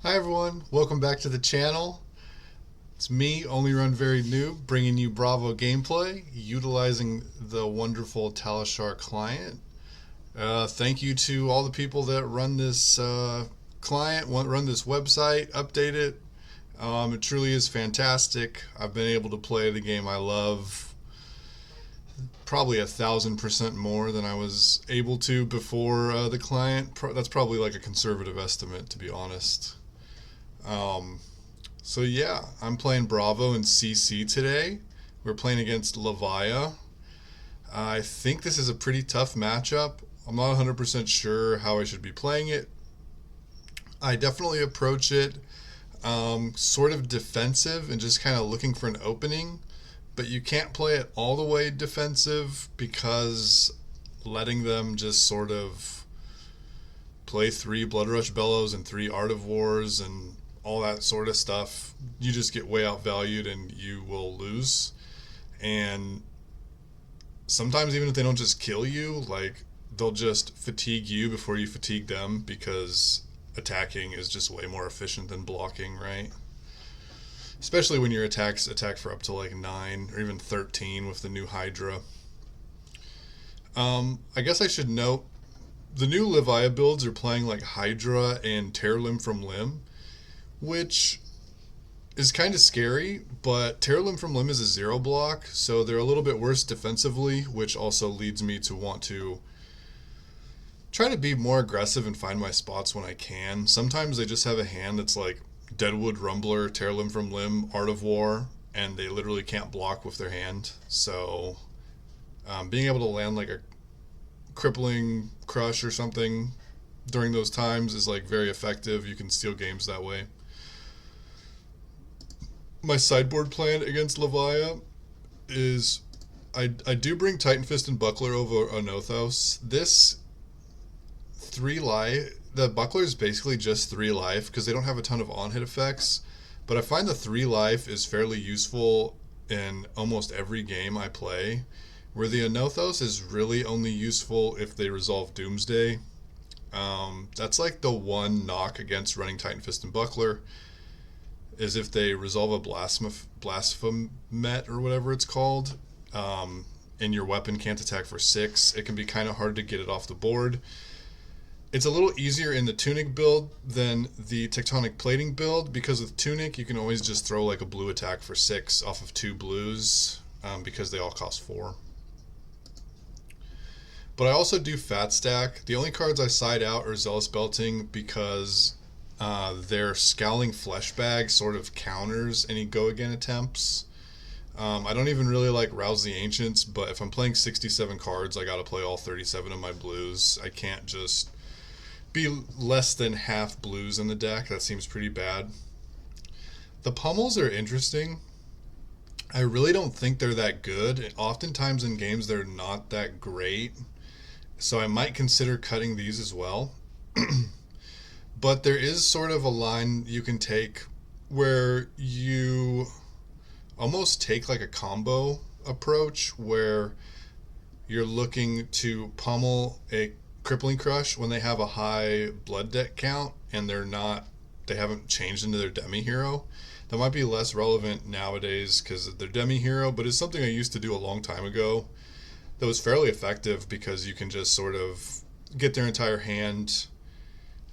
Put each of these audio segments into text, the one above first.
Hi everyone, welcome back to the channel. It's me, Only Run Very Noob, bringing you Bravo gameplay, utilizing the wonderful Talishar client. Thank you to all the people that run this client, run this website, update it. It truly is fantastic. I've been able to play the game I love probably 1,000% more than I was able to before the client. That's probably like a conservative estimate, to be honest. Um, so yeah, I'm playing Bravo and CC today. We're playing against Levia. I think this is a pretty tough matchup. I'm not 100% sure how I should be playing it. I definitely approach it sort of defensive and just kind of looking for an opening, but you can't play it all the way defensive because letting them just sort of play 3 Blood Rush Bellows and 3 Art of Wars and all that sort of stuff, you just get way outvalued and you will lose. And sometimes even if they don't just kill you, like they'll just fatigue you before you fatigue them because attacking is just way more efficient than blocking, right? Especially when your attacks attack for up to like 9 or even 13 with the new Hydra. I guess I should note the new Levia builds are playing like Hydra and Tear Limb from Limb, which is kind of scary, but Tear Limb from Limb is a 0 block, so they're a little bit worse defensively, which also leads me to want to try to be more aggressive and find my spots when I can. Sometimes they just have a hand that's like Deadwood Rumbler, Tear Limb from Limb, Art of War, and they literally can't block with their hand. So being able to land like a crippling crush or something during those times is like very effective. You can steal games that way. My sideboard plan against Levia is I do bring Titan Fist and Buckler over Onothos. This 3 life, the Buckler is basically just 3 life because they don't have a ton of on-hit effects, but I find the 3 life is fairly useful in almost every game I play, where the Onothos is really only useful if they resolve Doomsday. That's like the one knock against running Titan Fist and Buckler, is if they resolve a Blasphemet or whatever it's called, and your weapon can't attack for 6, it can be kind of hard to get it off the board. It's a little easier in the Tunic build than the Tectonic Plating build because with Tunic you can always just throw like a blue attack for 6 off of 2 blues because they all cost 4. But I also do Fat Stack. The only cards I side out are Zealous Belting because their Scowling Flesh Bag sort of counters any go again attempts. I don't even really like Rouse the Ancients, but if I'm playing 67 cards, I gotta play all 37 of my blues. I can't just be less than half blues in the deck. That seems pretty bad. The pummels are interesting. I really don't think they're that good. Oftentimes in games they're not that great. So I might consider cutting these as well. But there is sort of a line you can take where you almost take like a combo approach where you're looking to pummel a Crippling Crush when they have a high blood debt count and they haven't changed into their demi hero. That might be less relevant nowadays because of their demi hero, but it's something I used to do a long time ago that was fairly effective because you can just sort of get their entire hand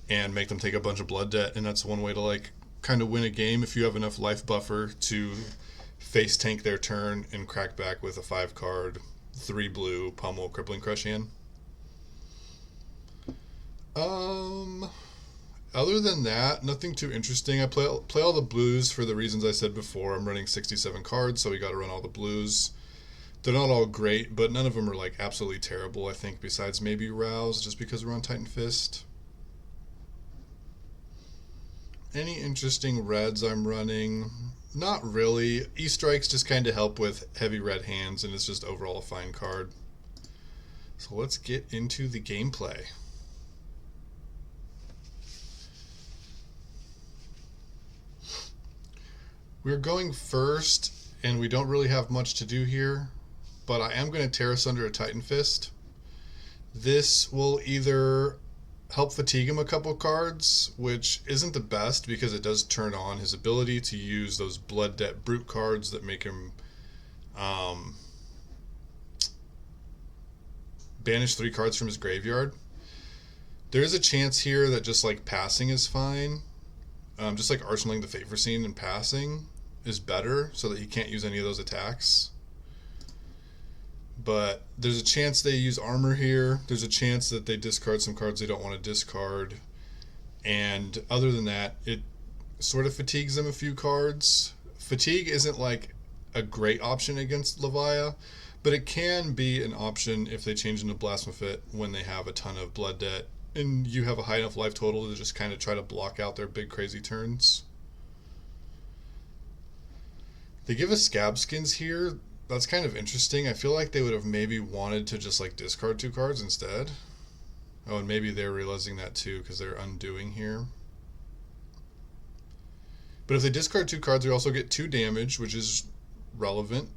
and make them take a bunch of blood debt, and that's one way to like kind of win a game if you have enough life buffer to face tank their turn and crack back with a 5 card 3 blue pummel Crippling Crush hand. Other than that, nothing too interesting. I play all the blues for the reasons I said before. I'm running 67 cards, so we got to run all the blues. They're not all great, but none of them are like absolutely terrible, I think, besides maybe Rouse, just because we're on Titan Fist. Any interesting reds I'm running? Not really. E-Strikes just kind of help with heavy red hands, and it's just overall a fine card. So let's get into the gameplay. We're going first, and we don't really have much to do here, but I am going to tear us under a Titan Fist. This will either help fatigue him a couple cards, which isn't the best because it does turn on his ability to use those Blood Debt Brute cards that make him um, banish 3 cards from his graveyard. There is a chance here that just like passing is fine. Just like arsenaling the Favor Scene and passing is better so that he can't use any of those attacks. But there's a chance they use armor here. There's a chance that they discard some cards they don't want to discard. And other than that, it sort of fatigues them a few cards. Fatigue isn't like a great option against Levia, but it can be an option if they change into Blasphemous when they have a ton of blood debt and you have a high enough life total to just kind of try to block out their big crazy turns. They give us Scab Skins here. That's kind of interesting. I feel like they would have maybe wanted to just like discard 2 cards instead. Oh, and maybe they're realizing that too because they're undoing here. But if they discard 2 cards, they also get 2 damage, which is relevant.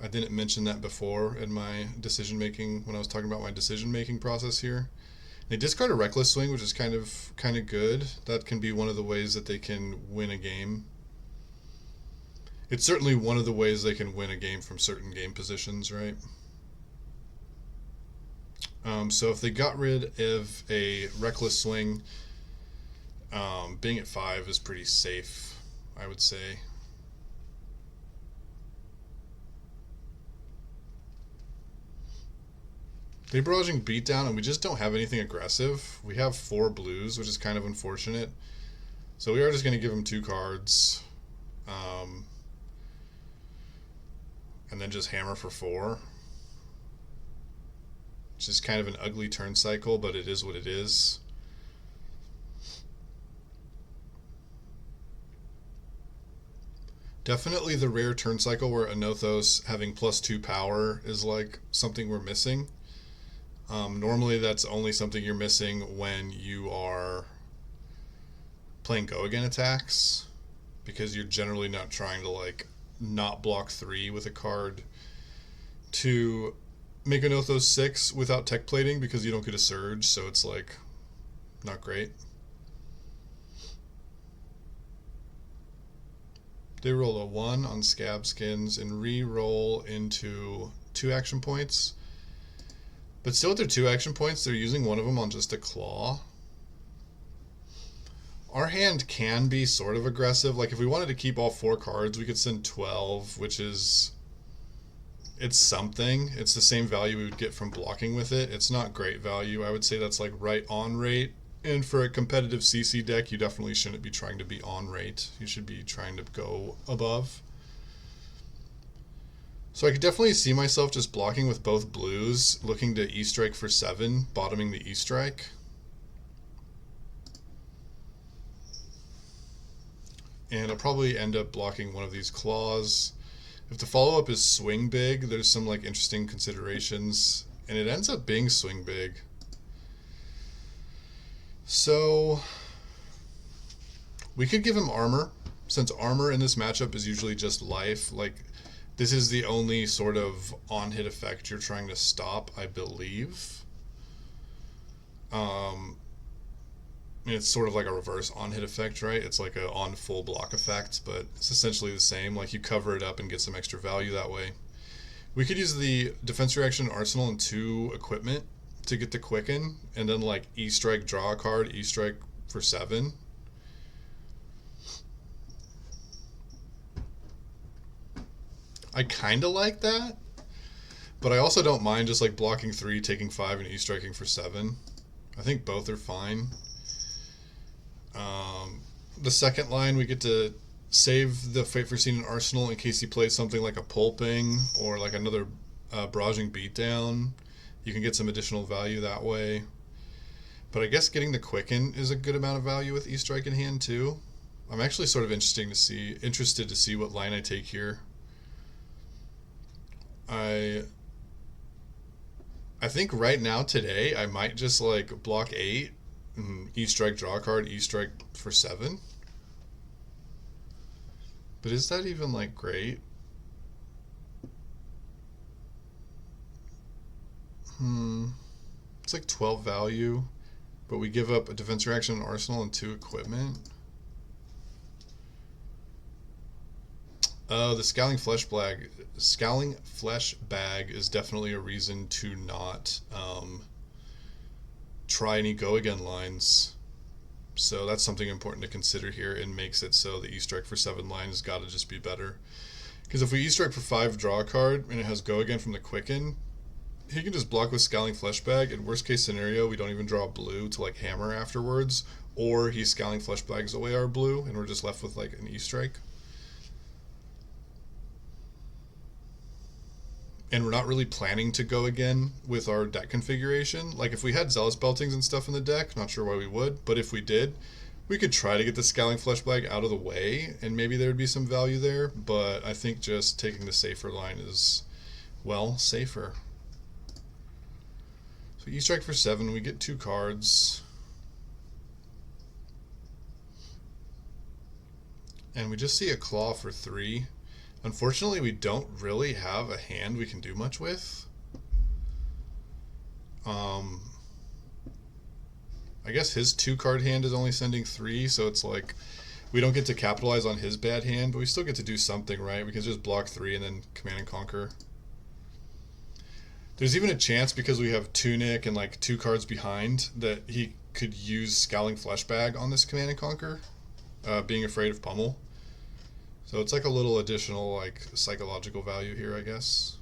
I didn't mention that before in my decision making when I was talking about my decision making process here. They discard a Reckless Swing, which is kind of good. That can be one of the ways that they can win a game. It's certainly one of the ways they can win a game from certain game positions, right? So if they got rid of a Reckless Swing, being at 5 is pretty safe, I would say. They barraging Beatdown, and we just don't have anything aggressive. We have 4 blues, which is kind of unfortunate. So we are just going to give them 2 cards. And then just hammer for 4. Which is kind of an ugly turn cycle, but it is what it is. Definitely the rare turn cycle where Anothos having +2 power is like something we're missing. Normally that's only something you're missing when you are playing go again attacks, because you're generally not trying to like not block 3 with a card to make an Othos 6 without tech plating because you don't get a surge, so it's like not great. They roll a 1 on Scab Skins and re-roll into 2 action points. But still with their 2 action points, they're using one of them on just a claw. Our hand can be sort of aggressive. Like if we wanted to keep all 4 cards, we could send 12, which is... it's something. It's the same value we would get from blocking with it. It's not great value. I would say that's like right on rate. And for a competitive CC deck, you definitely shouldn't be trying to be on rate. You should be trying to go above. So I could definitely see myself just blocking with both blues, looking to E-Strike for 7, bottoming the E-Strike. And I'll probably end up blocking one of these claws. If the follow-up is Swing Big, there's some like interesting considerations, and it ends up being Swing Big. So we could give him armor, since armor in this matchup is usually just life. Like this is the only sort of on-hit effect you're trying to stop, I believe. It's sort of like a reverse on-hit effect, right? It's like a on-full block effect, but it's essentially the same. Like you cover it up and get some extra value that way. We could use the defense reaction arsenal and 2 equipment to get the quicken, and then like E-Strike, draw a card, E-Strike for 7. I kind of like that, but I also don't mind just like blocking 3, taking 5, and E-Striking for 7. I think both are fine. The second line, we get to save the Fate Foreseen in Arsenal in case he plays something like a Pulping or like another Barraging Beatdown. You can get some additional value that way. But I guess getting the Quicken is a good amount of value with E-Strike in hand too. I'm actually sort of interested to see what line I take here. I think right now today I might just like block 8 and E-Strike, draw a card, E-Strike for 7. But is that even like great? It's like 12 value, but we give up a defense reaction, an arsenal, and 2 equipment. The Scowling Flesh Bag is definitely a reason to not try any go again lines. So that's something important to consider here, and makes it so the E-Strike for 7 line has got to just be better. Because if we E-Strike for 5, draw a card, and it has go again from the Quicken, he can just block with Scowling Flesh Bag. In worst case scenario, we don't even draw a blue to like hammer afterwards, or he Scowling Flesh Bags away our blue, and we're just left with like an E-Strike. And we're not really planning to go again with our deck configuration. Like if we had Zealous Beltings and stuff in the deck, not sure why we would, but if we did, we could try to get the Scowling Flesh Bag out of the way, and maybe there'd be some value there, but I think just taking the safer line is, well, safer. So E-Strike for 7, we get 2 cards. And we just see a Claw for 3. Unfortunately, we don't really have a hand we can do much with. I guess his 2-card hand is only sending 3, so it's like we don't get to capitalize on his bad hand, but we still get to do something, right? We can just block 3 and then Command and Conquer. There's even a chance, because we have Tunic and like 2 cards behind, that he could use Scowling Flesh Bag on this Command and Conquer, being afraid of Pummel. So it's like a little additional like psychological value here, I guess.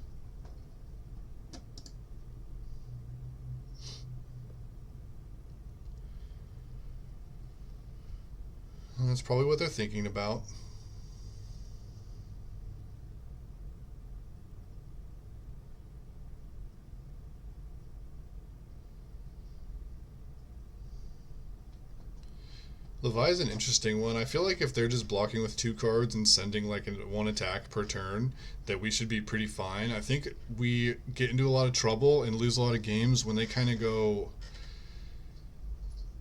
And that's probably what they're thinking about. Levia is an interesting one. I feel like if they're just blocking with 2 cards and sending like 1 attack per turn, that we should be pretty fine. I think we get into a lot of trouble and lose a lot of games when they kind of go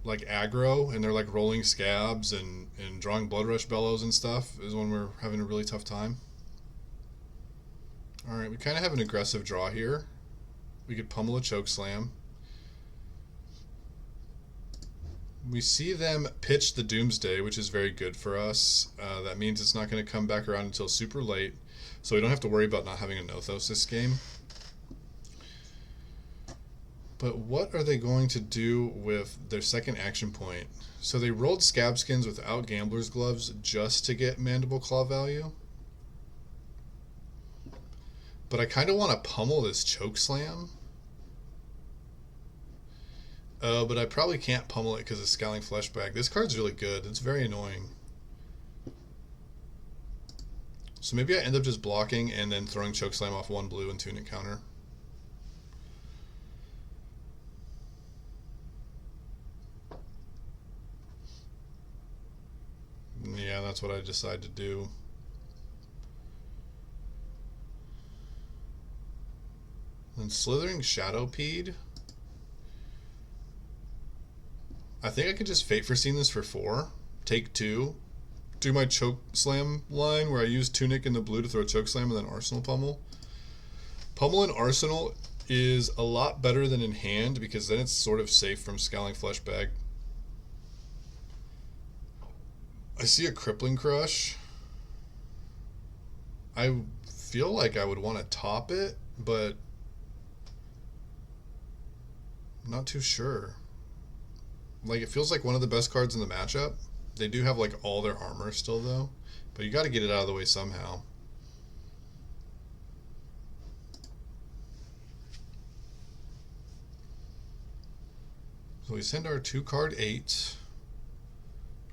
like aggro and they're like rolling scabs and drawing Blood Rush Bellows and stuff, is when we're having a really tough time. Alright, we kind of have an aggressive draw here. We could pummel a Chokeslam. We see them pitch the Doomsday, which is very good for us. That means it's not going to come back around until super late, so we don't have to worry about not having a Nothos this game. But what are they going to do with their second action point? So they rolled Scabskins without Gambler's Gloves just to get Mandible Claw value. But I kind of want to pummel this Chokeslam. But I probably can't pummel it because of Scowling Flesh Bag. This card's really good. It's very annoying. So maybe I end up just blocking and then throwing Chokeslam off 1 blue and Tunic counter. Yeah, that's what I decide to do. Then Slithering Shadowpede. I think I could just Fate Foreseen this for 4, take 2, do my Chokeslam line where I use Tunic in the blue to throw Chokeslam and then Arsenal Pummel. Pummel and Arsenal is a lot better than in hand because then it's sort of safe from Scowling Flesh Bag. I see a Crippling Crush. I feel like I would want to top it, but I'm not too sure. Like, it feels like one of the best cards in the matchup. They do have like all their armor still though, but you got to get it out of the way somehow. So we send our 2-card 8.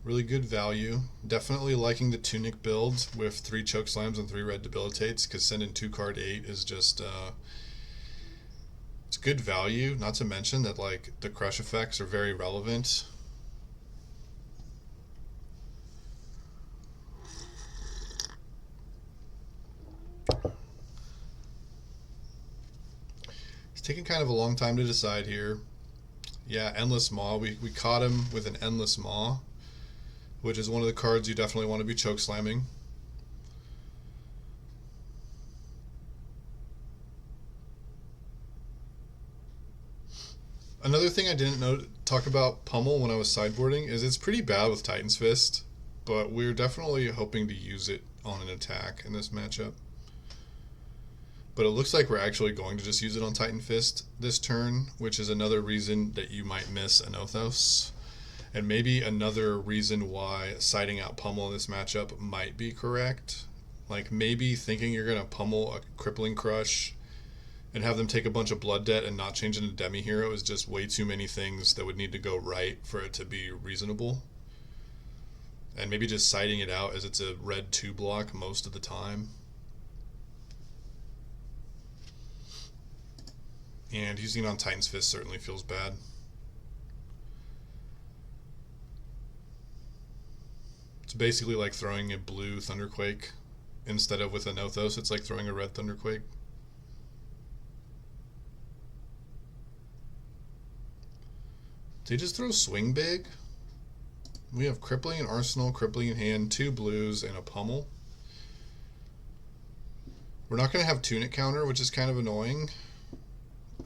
Really good value. Definitely liking the Tunic build with 3 Chokeslams and 3 red debilitates, because sending 2-card 8 is just it's good value, not to mention that like the crush effects are very relevant. It's taking kind of a long time to decide here. Yeah, Endless Maw. We caught him with an Endless Maw, which is one of the cards you definitely want to be chokeslamming. Another thing I didn't talk about Pummel when I was sideboarding is it's pretty bad with Titan's Fist, but we're definitely hoping to use it on an attack in this matchup. But it looks like we're actually going to just use it on Titan Fist this turn, which is another reason that you might miss an Othos. And maybe another reason why siding out Pummel in this matchup might be correct. Like maybe thinking you're going to pummel a Crippling Crush and have them take a bunch of blood debt and not change into demi-hero is just way too many things that would need to go right for it to be reasonable. And maybe just siding it out as it's a red 2 block most of the time. And using it on Titan's Fist certainly feels bad. It's basically like throwing a blue Thunderquake instead of with an Othos. It's like throwing a red Thunderquake. Did he just throw Swing Big? We have Crippling in Arsenal, Crippling in hand, 2 blues, and a Pummel. We're not going to have Tunic counter, which is kind of annoying.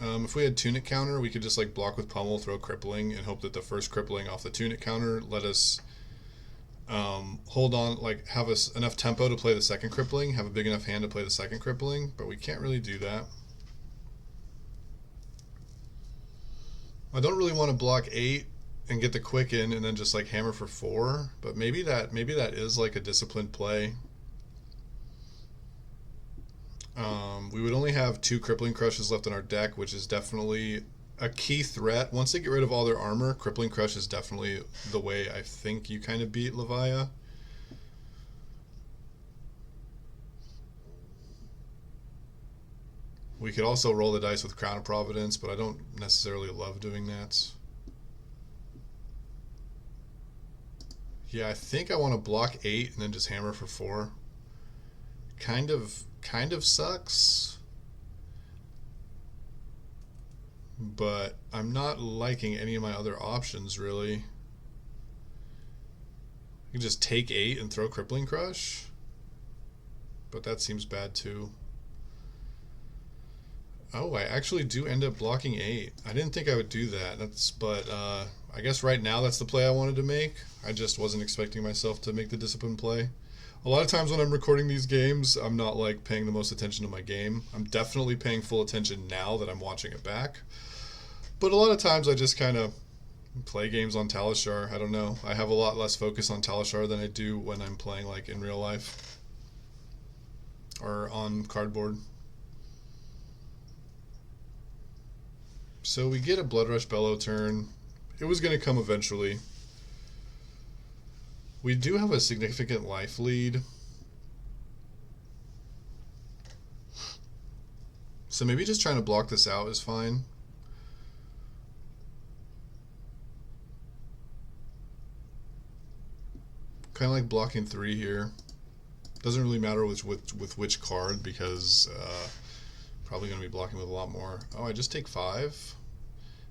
If we had Tunic counter, we could just like block with Pummel, throw Crippling, and hope that the first Crippling off the Tunic counter let us hold on, like have us enough tempo to play the second Crippling, have a big enough hand to play the second Crippling, but we can't really do that. I don't really want to block 8 and get the quick in and then just like hammer for 4, but maybe that is like a disciplined play. We would only have 2 Crippling Crushes left in our deck, which is definitely a key threat. Once they get rid of all their armor, Crippling Crush is definitely the way I think you kind of beat Levia. We could also roll the dice with Crown of Providence, but I don't necessarily love doing that. Yeah, I think I want to block 8 and then just hammer for 4. Kind of sucks. But I'm not liking any of my other options, really. You can just take 8 and throw Crippling Crush. But that seems bad, too. Oh, I actually do end up blocking 8. I didn't think I would do that. But I guess right now that's the play I wanted to make. I just wasn't expecting myself to make the discipline play. A lot of times when I'm recording these games, I'm not like paying the most attention to my game. I'm definitely paying full attention now that I'm watching it back. But a lot of times I just kind of play games on Talishar. I don't know. I have a lot less focus on Talishar than I do when I'm playing like in real life or on cardboard. So we get a Blood Rush Bellow turn. It was going to come eventually. We do have a significant life lead. So maybe just trying to block this out is fine. Kind of like blocking 3 here. Doesn't really matter with which card because probably going to be blocking with a lot more. Oh, I just take 5.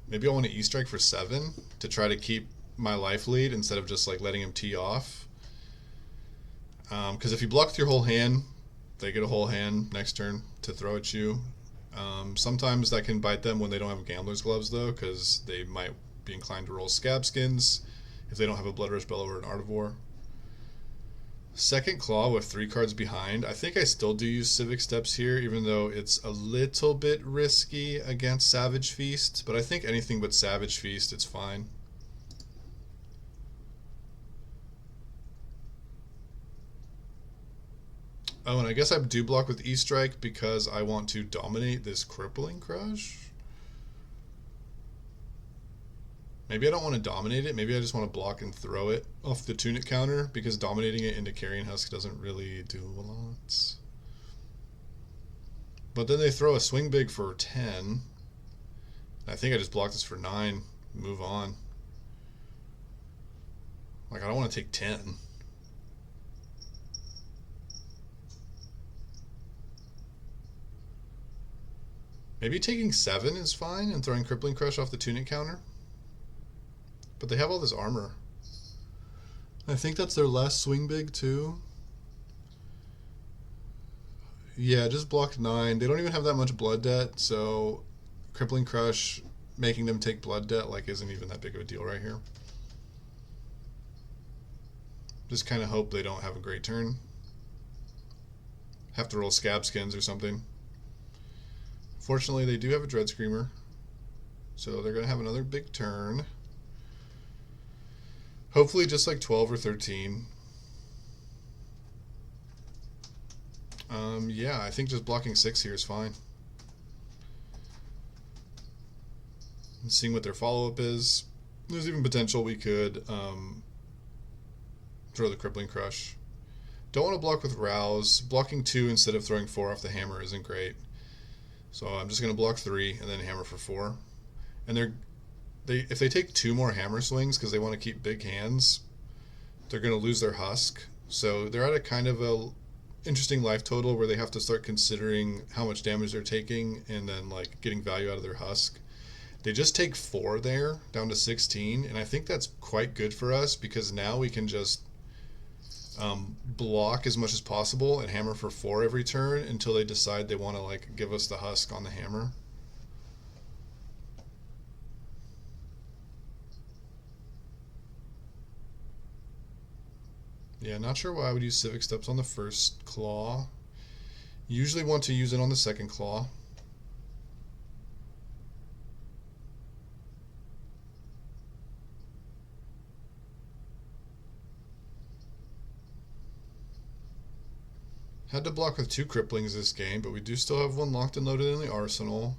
Maybe I want to E-strike for 7 to try to keep my life lead instead of just like letting him tee off. Because if you block with your whole hand, they get a whole hand next turn to throw at you. Sometimes that can bite them when they don't have Gambler's Gloves though, because they might be inclined to roll Scab Skins if they don't have a Blood Rush Bellow or an Art of War. Second Claw with 3 cards behind. I think I still do use Civic Steps here, even though it's a little bit risky against Savage Feast. But I think anything but Savage Feast, it's fine. Oh, and I guess I do block with E-Strike because I want to dominate this Crippling Crush. Maybe I don't want to dominate it. Maybe I just want to block and throw it off the Tunic counter because dominating it into Carrion Husk doesn't really do a lot. But then they throw a Swing Big for 10. I think I just block this for 9. Move on. Like, I don't want to take 10. Maybe taking 7 is fine and throwing Crippling Crush off the Tunic counter. But they have all this armor. I think that's their last Swing Big too. Yeah, just block 9. They don't even have that much blood debt, so Crippling Crush making them take blood debt like isn't even that big of a deal right here. Just kind of hope they don't have a great turn. Have to roll Scab Skins or something. Fortunately, they do have a Dread Screamer, so they're going to have another big turn. Hopefully just like 12 or 13. Yeah, I think just blocking 6 here is fine. And seeing what their follow-up is. There's even potential we could throw the Crippling Crush. Don't want to block with Rouse. Blocking 2 instead of throwing 4 off the hammer isn't great. So I'm just going to block 3 and then hammer for 4. And if they take 2 more hammer swings because they want to keep big hands, they're going to lose their husk. So they're at a kind of a interesting life total where they have to start considering how much damage they're taking and then like getting value out of their husk. They just take 4 there, down to 16, and I think that's quite good for us because now we can just block as much as possible and hammer for 4 every turn until they decide they want to like give us the husk on the hammer. Yeah, not sure why I would use Civic Steps on the first claw. Usually want to use it on the second claw. Had to block with 2 cripplings this game, but we do still have 1 locked and loaded in the arsenal.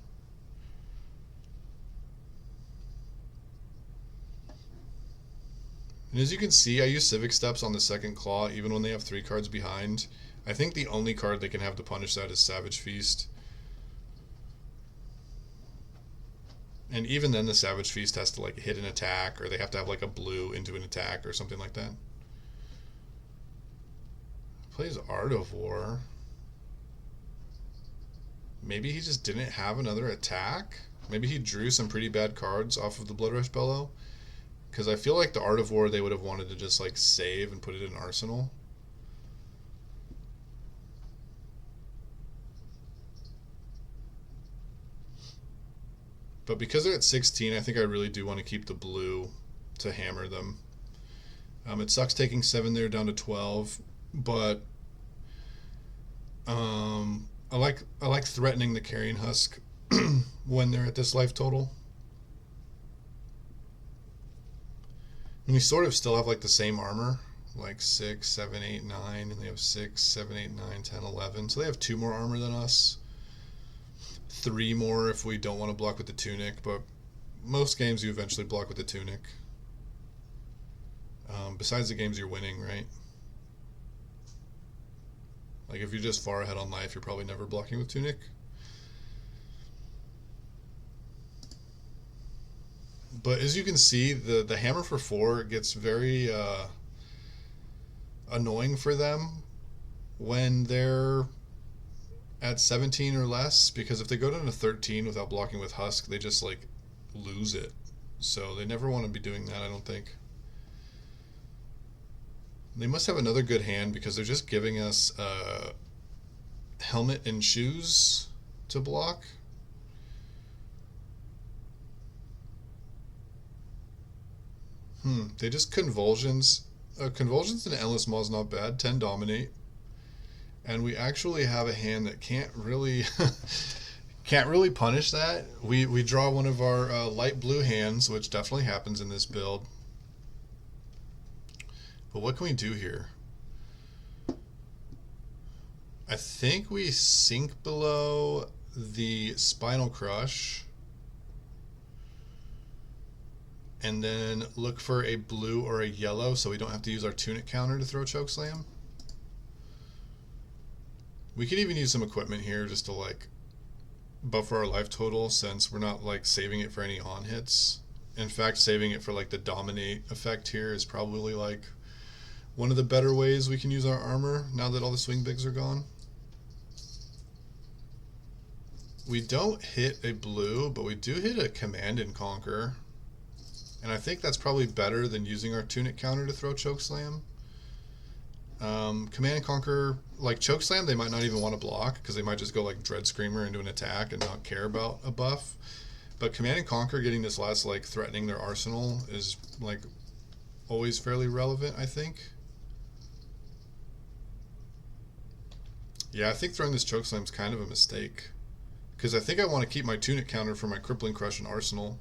And as you can see, I use Civic Steps on the second claw, even when they have 3 cards behind. I think the only card they can have to punish that is Savage Feast. And even then, the Savage Feast has to like hit an attack, or they have to have like a blue into an attack or something like that. Plays Art of War. Maybe he just didn't have another attack? Maybe he drew some pretty bad cards off of the Blood Rush Bellow? Because I feel like the Art of War they would have wanted to just like save and put it in Arsenal. But because they're at 16, I think I really do want to keep the blue to hammer them. It sucks taking 7 there down to 12, but I like threatening the Carrion Husk when they're at this life total. And we sort of still have like the same armor, like 6, 7, 8, 9, and they have 6, 7, 8, 9, 10, 11. So they have 2 more armor than us. 3 more if we don't want to block with the Tunic, but most games you eventually block with the Tunic. Besides the games you're winning, right? Like if you're just far ahead on life, you're probably never blocking with Tunic. But as you can see, the hammer for 4 gets very annoying for them when they're at 17 or less, because if they go down to 13 without blocking with Husk, they just like lose it. So they never want to be doing that, I don't think. They must have another good hand because they're just giving us helmet and shoes to block. They just Convulsions. Convulsions and Endless Maw is not bad. 10 Dominate. And we actually have a hand that can't really punish that. We draw one of our light blue hands, which definitely happens in this build. But what can we do here? I think we sink below the Spinal Crush and then look for a blue or a yellow so we don't have to use our Tunic counter to throw Chokeslam. We could even use some equipment here just to like buffer our life total, since we're not like saving it for any on hits. In fact, saving it for like the Dominate effect here is probably like one of the better ways we can use our armor now that all the swing bigs are gone. We don't hit a blue, but we do hit a Command and Conquer. And I think that's probably better than using our Tunic counter to throw Chokeslam. Command and Conquer, like Chokeslam, they might not even want to block because they might just go like Dread Screamer into an attack and not care about a buff. But Command and Conquer getting this last, like, threatening their arsenal is, like, always fairly relevant, I think. Yeah, I think throwing this Chokeslam is kind of a mistake. Because I think I want to keep my Tunic counter for my Crippling Crush and Arsenal.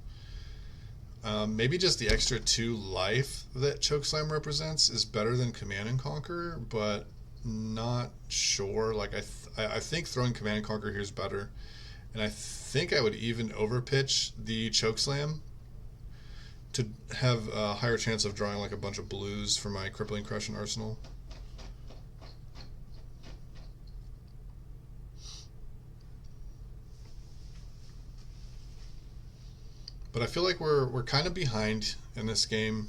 Maybe just the extra 2 life that Chokeslam represents is better than Command and Conquer, but not sure. Like, I think throwing Command and Conquer here is better. And I think I would even overpitch the Chokeslam to have a higher chance of drawing like a bunch of blues for my Crippling Crush and Arsenal. But I feel like we're kind of behind in this game.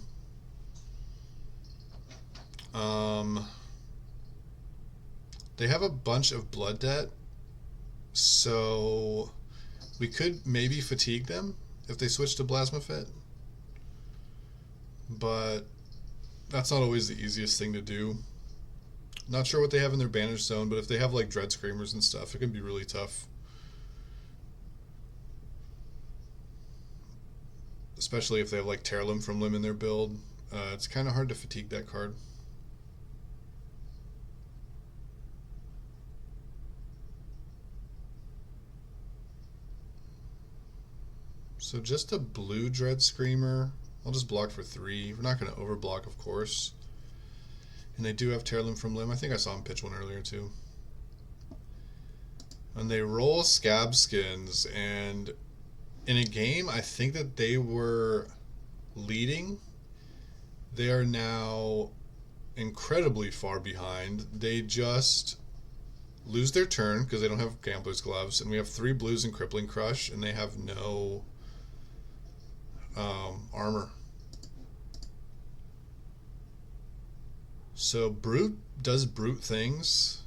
They have a bunch of blood debt, so we could maybe fatigue them if they switch to Plasma Fit. But that's not always the easiest thing to do. Not sure what they have in their Banish Zone, but if they have like Dread Screamers and stuff, it can be really tough. Especially if they have like Tear Limb from Limb in their build. It's kind of hard to fatigue that card. So just a blue Dread Screamer. I'll just block for 3. We're not going to overblock, of course. And they do have Tear Limb from Limb. I think I saw him pitch one earlier too. And they roll Scab Skins, and in a game I think that they were leading, they are now incredibly far behind. They just lose their turn because they don't have Gambler's Gloves, and we have 3 blues and Crippling Crush, and they have no armor. So Brute does Brute things,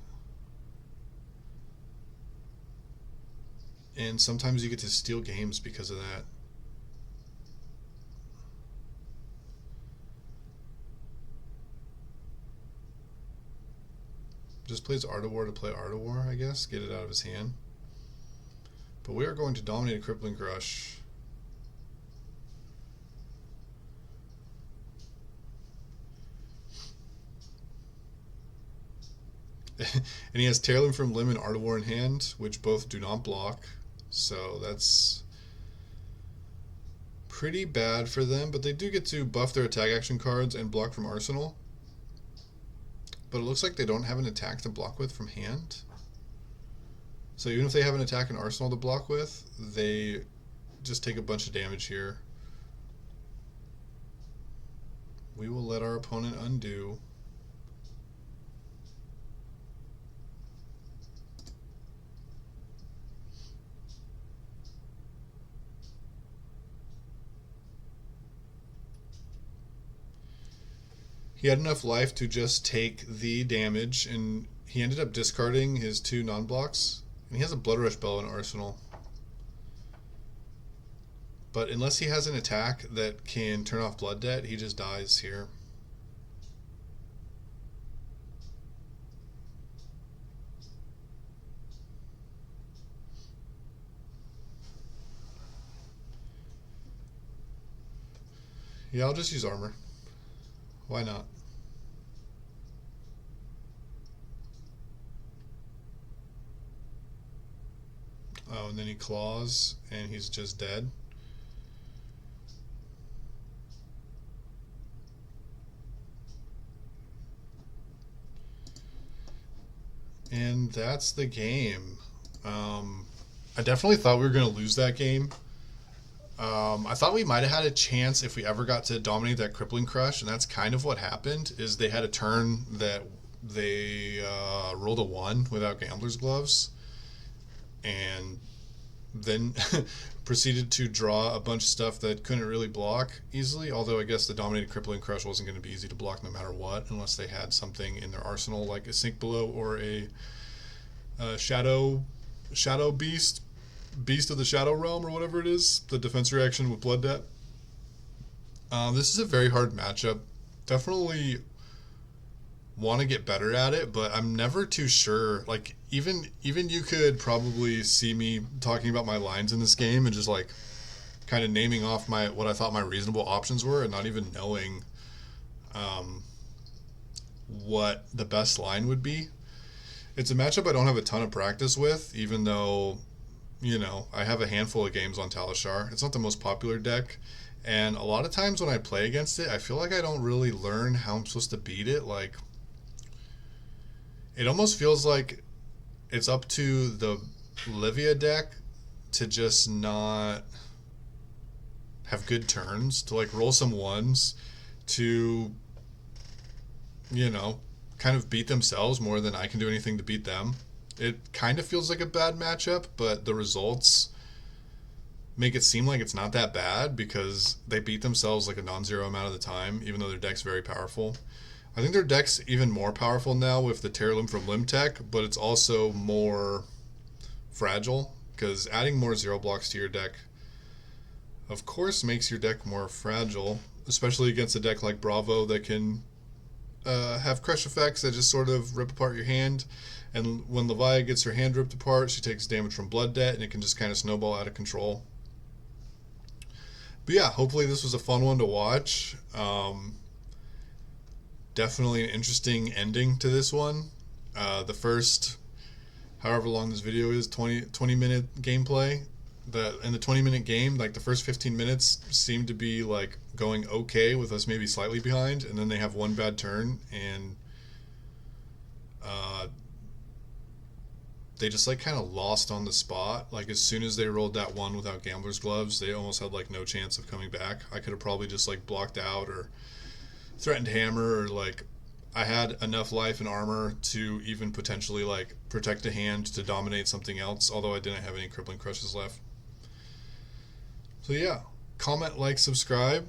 and sometimes you get to steal games because of that. Just plays Art-of-War to play Art-of-War, I guess, get it out of his hand. But we are going to dominate a Crippling Crush. And he has Tear Limb from Limb and Art-of-War in hand, which both do not block. So that's pretty bad for them, but they do get to buff their attack action cards and block from Arsenal. But it looks like they don't have an attack to block with from hand. So even if they have an attack and Arsenal to block with, they just take a bunch of damage here. We will let our opponent undo. He had enough life to just take the damage, and he ended up discarding his 2 non-blocks. And he has a Blood Rush Bell in Arsenal. But unless he has an attack that can turn off Blood Debt, he just dies here. Yeah, I'll just use armor. Why not? Oh, and then he claws, and he's just dead. And that's the game. I definitely thought we were going to lose that game. I thought we might have had a chance if we ever got to dominate that Crippling Crush, and that's kind of what happened. Is they had a turn that they rolled a 1 without Gambler's Gloves, and then proceeded to draw a bunch of stuff that couldn't really block easily, although I guess the dominated Crippling Crush wasn't going to be easy to block no matter what, unless they had something in their arsenal like a Sink Below or a Shadow Beast of the Shadow Realm, or whatever it is, the defense reaction with Blood Debt. This is a very hard matchup. Definitely want to get better at it, but I'm never too sure. Like, even you could probably see me talking about my lines in this game and just like kind of naming off what I thought my reasonable options were and not even knowing what the best line would be. It's a matchup I don't have a ton of practice with, even though, I have a handful of games on Talishar. It's not the most popular deck, and a lot of times when I play against it, I feel like I don't really learn how I'm supposed to beat it. Like, it almost feels like it's up to the Levia deck to just not have good turns, to like roll some ones, to, kind of beat themselves more than I can do anything to beat them. It kind of feels like a bad matchup, but the results make it seem like it's not that bad because they beat themselves like a non-zero amount of the time, even though their deck's very powerful. I think their deck's even more powerful now with the Terralim from Limtech, but it's also more fragile because adding more zero blocks to your deck, of course, makes your deck more fragile, especially against a deck like Bravo that can have crush effects that just sort of rip apart your hand. And when Levia gets her hand ripped apart, she takes damage from Blood Debt, and it can just kind of snowball out of control. But yeah, hopefully this was a fun one to watch. Definitely an interesting ending to this one. The first, however long this video is, 20-minute gameplay. In the 20-minute game, like the first 15 minutes seemed to be like going okay with us maybe slightly behind, and then they have one bad turn and they just like kind of lost on the spot. Like as soon as they rolled that one without Gambler's Gloves, they almost had like no chance of coming back. I could have probably just like blocked out or threatened hammer, or like I had enough life and armor to even potentially like protect a hand to dominate something else, although I didn't have any crippling crushes left. So yeah, comment, like, subscribe.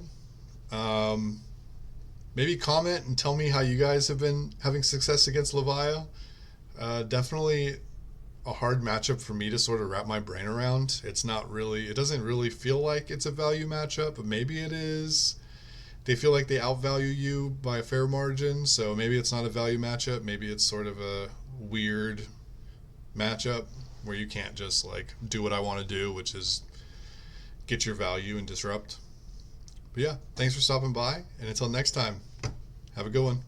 Maybe comment and tell me how you guys have been having success against Levia. Definitely a hard matchup for me to sort of wrap my brain around. It doesn't really feel like it's a value matchup, but maybe it is. They feel like they outvalue you by a fair margin, so maybe it's not a value matchup. Maybe it's sort of a weird matchup where you can't just like do what I want to do, which is get your value and disrupt. But yeah, thanks for stopping by, and until next time, have a good one.